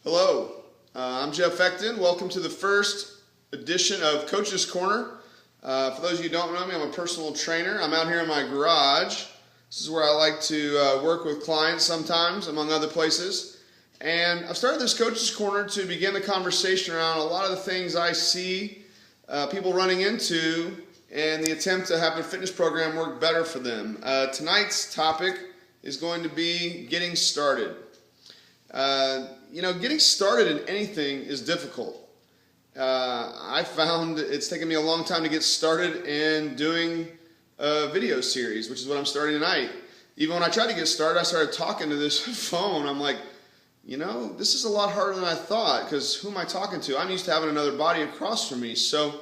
Hello, I'm Jeff Fecton. Welcome to the first edition of Coach's Corner. For those of you who don't know me, I'm a personal trainer. I'm out here in my garage. This is where I like to work with clients sometimes, among other places. And I've started this Coach's Corner to begin the conversation around a lot of the things I see people running into and the attempt to have their fitness program work better for them. Tonight's topic is going to be getting started. Getting started in anything is difficult. I found it's taken me a long time to get started in doing a video series, which is what I'm starting tonight. Even when I tried to get started, I started talking to this phone. I'm like, this is a lot harder than I thought, because who am I talking to? I'm used to having another body across from me. So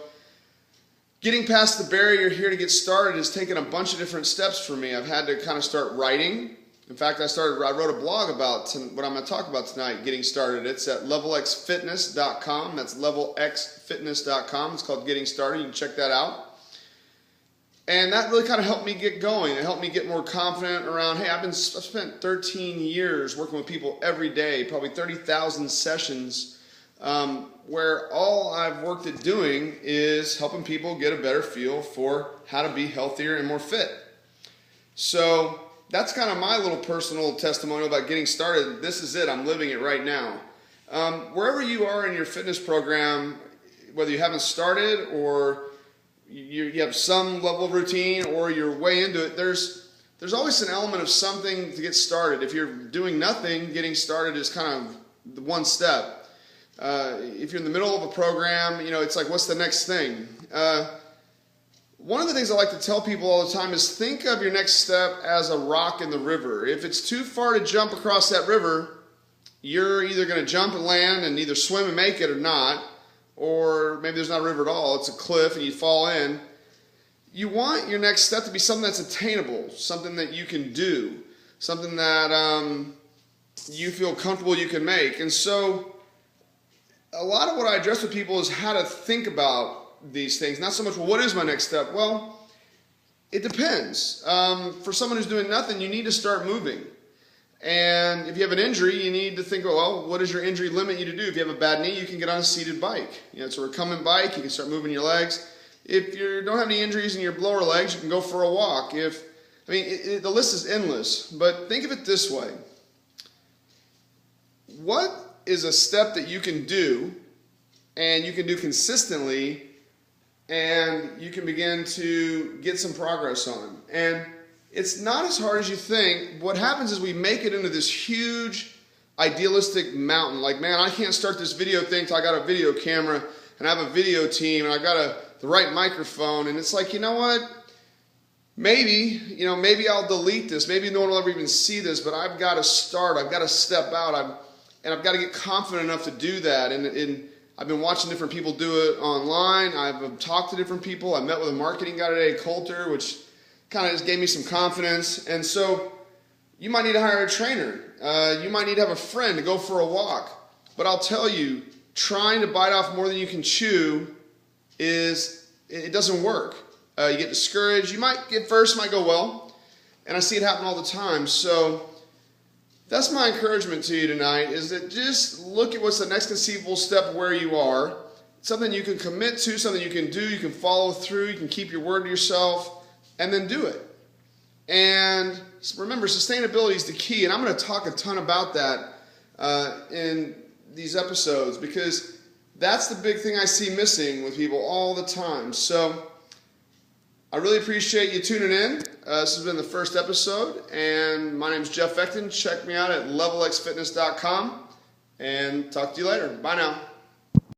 getting past the barrier here to get started has taken a bunch of different steps for me. I've had to kind of start writing. In fact, I wrote a blog about what I'm going to talk about tonight, getting started. It's at levelxfitness.com. That's levelxfitness.com. It's called Getting Started. You can check that out. And that really kind of helped me get going. It helped me get more confident around, hey, I've spent 13 years working with people every day, probably 30,000 sessions, where all I've worked at doing is helping people get a better feel for how to be healthier and more fit. So that's kind of my little personal testimonial about getting started. This is it. I'm living it right now. Wherever you are in your fitness program, whether you haven't started or you have some level of routine or you're way into it, there's always an element of something to get started. If you're doing nothing, getting started is kind of the one step. If you're in the middle of a program, it's like, what's the next thing? One of the things I like to tell people all the time is think of your next step as a rock in the river. If it's too far to jump across that river, you're either going to jump and land and either swim and make it or not, or maybe there's not a river at all, it's a cliff and you fall in. You want your next step to be something that's attainable, something that you can do, something that you feel comfortable you can make. And so a lot of what I address with people is how to think about these things. Not so much, well, what is my next step? Well, it depends. For someone who's doing nothing, you need to start moving. And if you have an injury, you need to think, well, what does your injury limit you to do? If you have a bad knee, you can get on a seated bike. It's a recumbent bike. You can start moving your legs. If you don't have any injuries in your lower legs, you can go for a walk. The list is endless. But think of it this way. What is a step that you can do and you can do consistently and you can begin to get some progress on? And it's not as hard as you think. What happens is we make it into this huge idealistic mountain. Like, man, I can't start this video thing till I got a video camera and I have a video team and I got the right microphone. And it's like, you know what? Maybe I'll delete this. Maybe no one will ever even see this, but I've got to start. I've got to step out. I've got to get confident enough to do that. And I've been watching different people do it online. I've talked to different people. I met with a marketing guy today, Coulter, which kind of just gave me some confidence. And so you might need to hire a trainer. You might need to have a friend to go for a walk. But I'll tell you, trying to bite off more than you can chew it doesn't work. You get discouraged. You might get first, might go well. And I see it happen all the time. So that's my encouragement to you tonight, is that just look at what's the next conceivable step where you are. Something you can commit to, something you can do, you can follow through, you can keep your word to yourself, and then do it. And remember, sustainability is the key, and I'm going to talk a ton about that in these episodes, because that's the big thing I see missing with people all the time. So I really appreciate you tuning in. This has been the first episode, and my name is Jeff Fecton. Check me out at levelxfitness.com, and talk to you later. Bye now.